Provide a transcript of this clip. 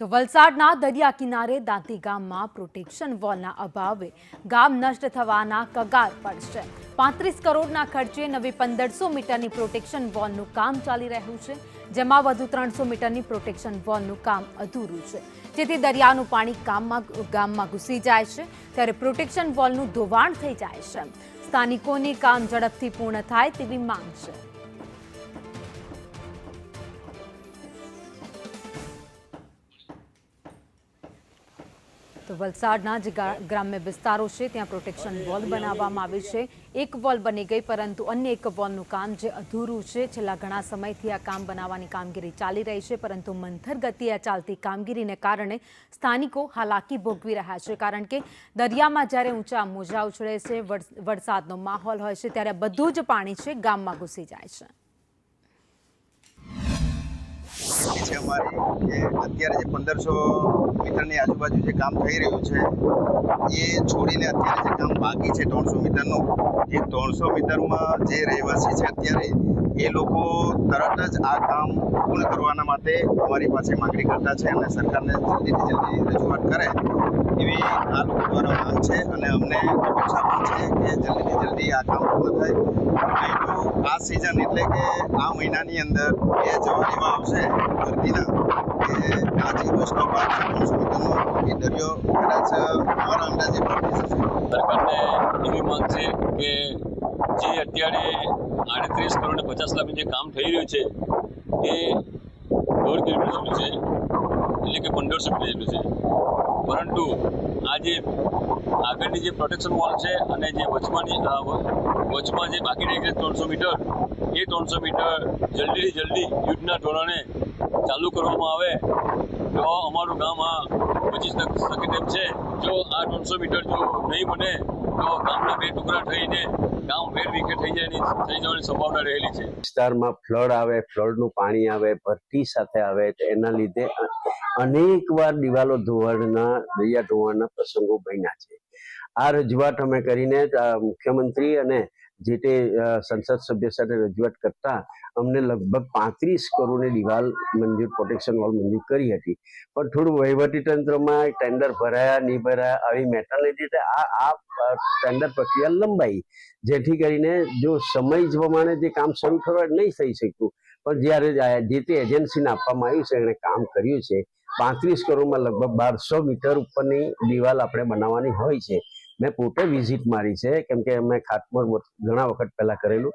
તો વલસાડના દરિયા કિનારે દાંતી ગામમાં પ્રોટેક્શન વોલના અભાવે ગામ નષ્ટ થવાના કગાર પર છે। 35 કરોડના ખર્ચે નવી 1500 મીટરની પ્રોટેક્શન વોલનું કામ ચાલી રહ્યું છે, જેમાં વધુ 300 મીટરની પ્રોટેક્શન વોલનું કામ અધૂરું છે, જેથી દરિયાનું પાણી ગામમાં ઘૂસી જાય છે, ત્યારે પ્રોટેક્શન વોલનું ધોવાણ થઈ જાય છે। સ્થાનિકોની કામ ઝડપથી પૂર્ણ થાય તેવી માંગ છે। તો વલસાડના જે ગ્રામ્ય વિસ્તારો છે ત્યાં પ્રોટેક્શન વોલ બનાવવામાં આવી છે। એક વોલ બની ગઈ, પરંતુ અન્ય એક વોલનું કામ જે અધૂરું છે। છેલ્લા ઘણા સમયથી આ કામ બનાવવાની કામગીરી ચાલી રહી છે, પરંતુ મંથર ગતિએ ચાલતી કામગીરીને કારણે સ્થાનિકો હાલાકી ભોગવી રહ્યા છે, કારણ કે દરિયામાં જ્યારે ઊંચા મોજા ઉછળે છે, વરસાદનો માહોલ હોય છે, ત્યારે બધું જ પાણી છે ગામમાં ઘૂસી જાય છે। છે અમારી કે અત્યારે જે 1500 મીટરની આજુબાજુ જે કામ થઈ રહ્યું છે એ છોડીને અત્યારે જે કામ બાકી છે 300 મીટરનું, એ 300 મીટરમાં જે રહેવાસી છે અત્યારે એ લોકો તરત જ આ કામ પૂર્ણ કરવાના માટે અમારી પાસે માંગણી કરતા છે અને સરકારને જલ્દીથી જલ્દી રજૂઆત કરે એવી આ લોકો દ્વારા માંગ છે અને અમને અપેક્ષા પણ છે કે જલ્દીથી જલ્દી આ કામ પૂર્ણ થાય। આ સિઝન એટલે કે આ મહિનાની અંદર એ જવા એવા આવશે ભરતીના કે આ જે વૈષ્ણવ પાર્ક છે 300 મીટરનો એ દરિયો કદાચ અમારા અંદાજે ભરતી થશે। સરકારને એવી માંગ છે કે જે અત્યારે 38 કરોડ 50 લાખનું જે કામ થઈ રહ્યું છે એ 1.5 કિલોમીટર જેટલું છે, એટલે કે 1500 મીટર જેટલું છે, પરંતુ આ જે આગળની જે પ્રોટેક્શન વોલ છે અને જે વચમાં જે બાકી રહી ગઈ 300 મીટર, એ 300 મીટર જલ્દીથી જલ્દી યુદ્ધના ધોરણે ચાલુ કરવામાં આવે તો અમારું ગામ આ બચી શકે તેમ છે। જો આ 300 મીટર જો નહીં બને તો ગામના બે ટુકડા થઈને ગામ વેરવિખેર થઈ જવાની સંભાવના રહેલી છે। વિસ્તારમાં ફ્લડ આવે, ફ્લડનું પાણી આવે, ભરતી સાથે આવે, તો એના લીધે અનેક વાર દિવાલો ધોવાણના, દરિયા ધોવાણના પ્રસંગો બન્યા છે। આ રજૂઆત અમે કરીને મુખ્યમંત્રી અને જે તે સંસદ સભ્ય સાથે રજૂઆત કરતા અમને લગભગ 35 કરોડની દિવાલ મંજૂર, પ્રોટેક્શન વોલ મંજૂર કરી હતી, પણ થોડું વહીવટી તંત્રમાં ટેન્ડર ભરાયા નહીં ભરાયા આવી મેટરને લીધે આ ટેન્ડર પ્રક્રિયા લંબાઈ, જેથી કરીને જો સમય પ્રમાણે જે કામ શરૂ કરવા નહીં થઈ શકતું, પણ જ્યારે જે તે એજન્સીને આપવામાં આવ્યું છે એણે કામ કર્યું છે। 35 કરોડમાં લગભગ 1200 મીટર ઉપરની દિવાલ આપણે બનાવવાની હોય છે। મેં પોતે વિઝિટ મારી છે, કેમ કે અમે ખાતમુહૂર્ત ઘણા વખત પહેલા કરેલું।